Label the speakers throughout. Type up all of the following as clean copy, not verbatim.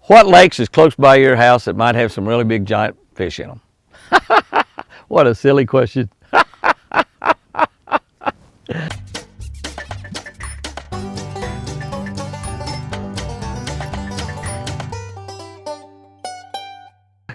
Speaker 1: What lakes is close by your house that might have some really big giant fish in them? What a silly question.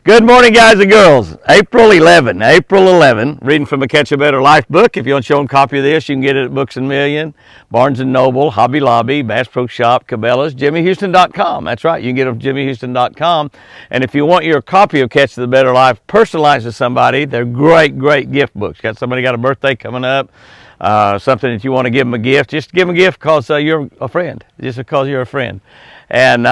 Speaker 1: Good morning, guys and girls. April 11, reading from a Catch a Better Life book. If you want your own copy of this, you can get it at Books A Million, Barnes & Noble, Hobby Lobby, Bass Pro Shop, Cabela's, JimmyHouston.com. That's right, you can get it from JimmyHouston.com. And if you want your copy of Catch a Better Life personalized to somebody, they're great gift books. Somebody got a birthday coming up, something that you want to give them a gift, just give them a gift because you're a friend, just because you're a friend. And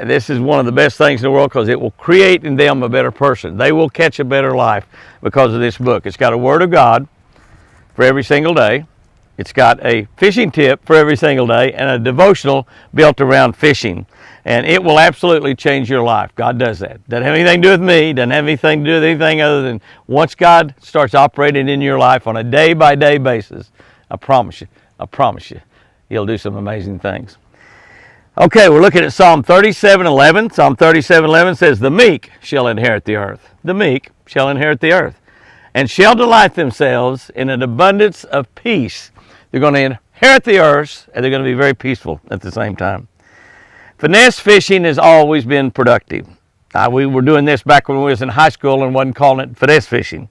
Speaker 1: this is one of the best things in the world because it will create in them a better person. They will catch a better life because of this book. It's got a Word of God for every single day. It's got a fishing tip for every single day and a devotional built around fishing. And it will absolutely change your life. God does that. Doesn't have anything to do with me. Doesn't have anything to do with anything other than once God starts operating in your life on a day-by-day basis, I promise you, He'll do some amazing things. Okay, we're looking at Psalm 37:11. Psalm 37:11 says, "The meek shall inherit the earth." The meek shall inherit the earth, and shall delight themselves in an abundance of peace. They're going to inherit the earth, and they're going to be very peaceful at the same time. Finesse fishing has always been productive. We were doing this back when we was in high school and wasn't calling it finesse fishing.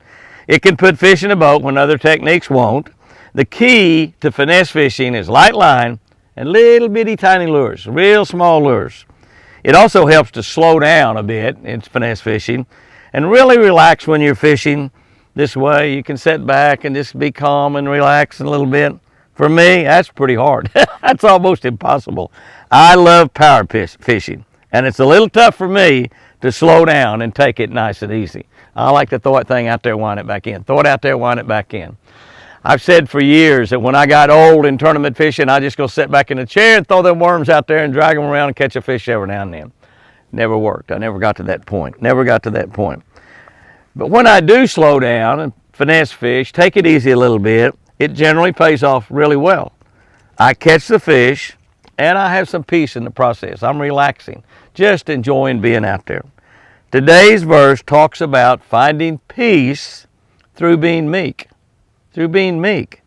Speaker 1: It can put fish in a boat when other techniques won't. The key to finesse fishing is light line and little bitty tiny lures, real small lures. It also helps to slow down a bit in finesse fishing and really relax when you're fishing. This way you can sit back and just be calm and relax a little bit. For me, that's pretty hard. That's almost impossible. I love power fishing, and it's a little tough for me to slow down and take it nice and easy. I like to throw that thing out there, wind it back in. Throw it out there, wind it back in. I've said for years that when I got old in tournament fishing, I just go sit back in the chair and throw them worms out there and drag them around and catch a fish every now and then. Never worked. I never got to that point. But when I do slow down and finesse fish, take it easy a little bit, it generally pays off really well. I catch the fish and I have some peace in the process. I'm relaxing, just enjoying being out there. Today's verse talks about finding peace through being meek. Through being meek.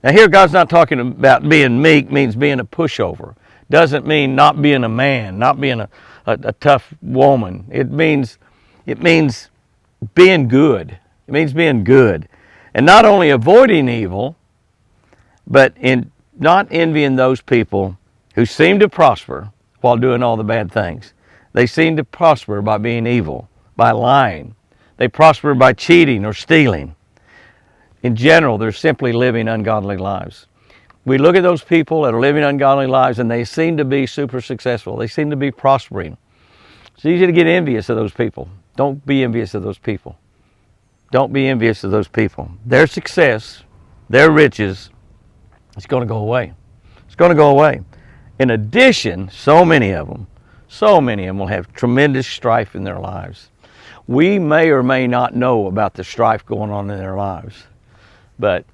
Speaker 1: Now here God's not talking about being meek means being a pushover. Doesn't mean not being a man, not being a tough woman. It means being good. It means being good. And not only avoiding evil, but in not envying those people who seem to prosper while doing all the bad things. They seem to prosper by being evil, by lying. They prosper by cheating or stealing. In general, they're simply living ungodly lives. We look at those people that are living ungodly lives and they seem to be super successful. They seem to be prospering. It's easy to get envious of those people. Don't be envious of those people. Don't be envious of those people. Their success, their riches, it's going to go away. It's going to go away. In addition, so many of them will have tremendous strife in their lives. We may or may not know about the strife going on in their lives, but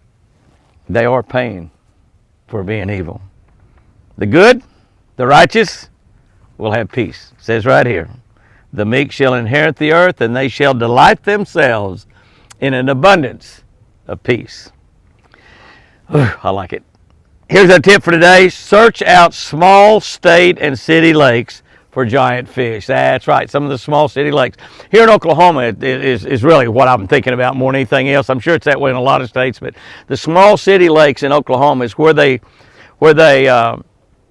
Speaker 1: they are paying for being evil. The good, the righteous, will have peace. It says right here, the meek shall inherit the earth, and they shall delight themselves in an abundance of peace. I like it. Here's our tip for today. Search out small state and city lakes for giant fish. That's right, some of the small city lakes. Here in Oklahoma is really what I'm thinking about more than anything else. I'm sure it's that way in a lot of states, but the small city lakes in Oklahoma is where they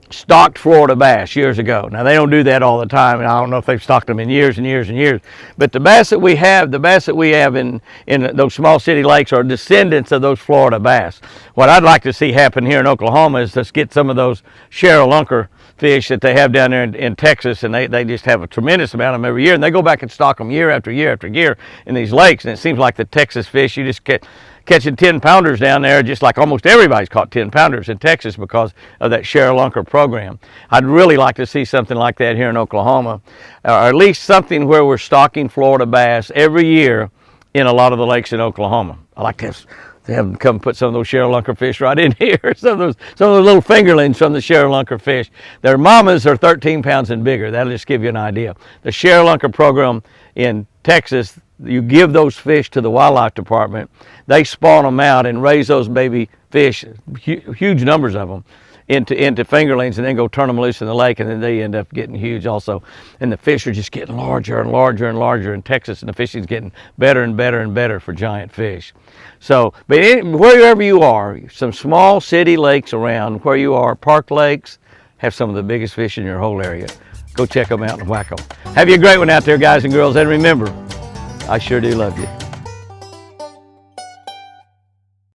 Speaker 1: stocked Florida bass years ago. Now they don't do that all the time, and I don't know if they've stocked them in years and years and years. But the bass that we have in those small city lakes are descendants of those Florida bass. What I'd like to see happen here in Oklahoma is let's get some of those Cheryl Lunker fish that they have down there in Texas, and they just have a tremendous amount of them every year, and they go back and stock them year after year after year in these lakes. And it seems like the Texas fish, you just catching 10-pounders down there, just like almost everybody's caught 10-pounders in Texas because of that Cheryl Lunker program. I'd really like to see something like that here in Oklahoma, or at least something where we're stocking Florida bass every year in a lot of the lakes in Oklahoma. I like to have They have them come put some of those Sherlunker fish right in here. Some of those little fingerlings from the Sherlunker fish. Their mamas are 13 pounds and bigger. That'll just give you an idea. The Sherlunker program in Texas, you give those fish to the wildlife department. They spawn them out and raise those baby fish, huge numbers of them, into fingerlings, and then go turn them loose in the lake, and then they end up getting huge also. And the fish are just getting larger and larger and larger in Texas, and the fishing's getting better and better and better for giant fish. So, but wherever you are, some small city lakes around where you are, park lakes, have some of the biggest fish in your whole area. Go check them out and whack them. Have you a great one out there, guys and girls, and remember, I sure do love you.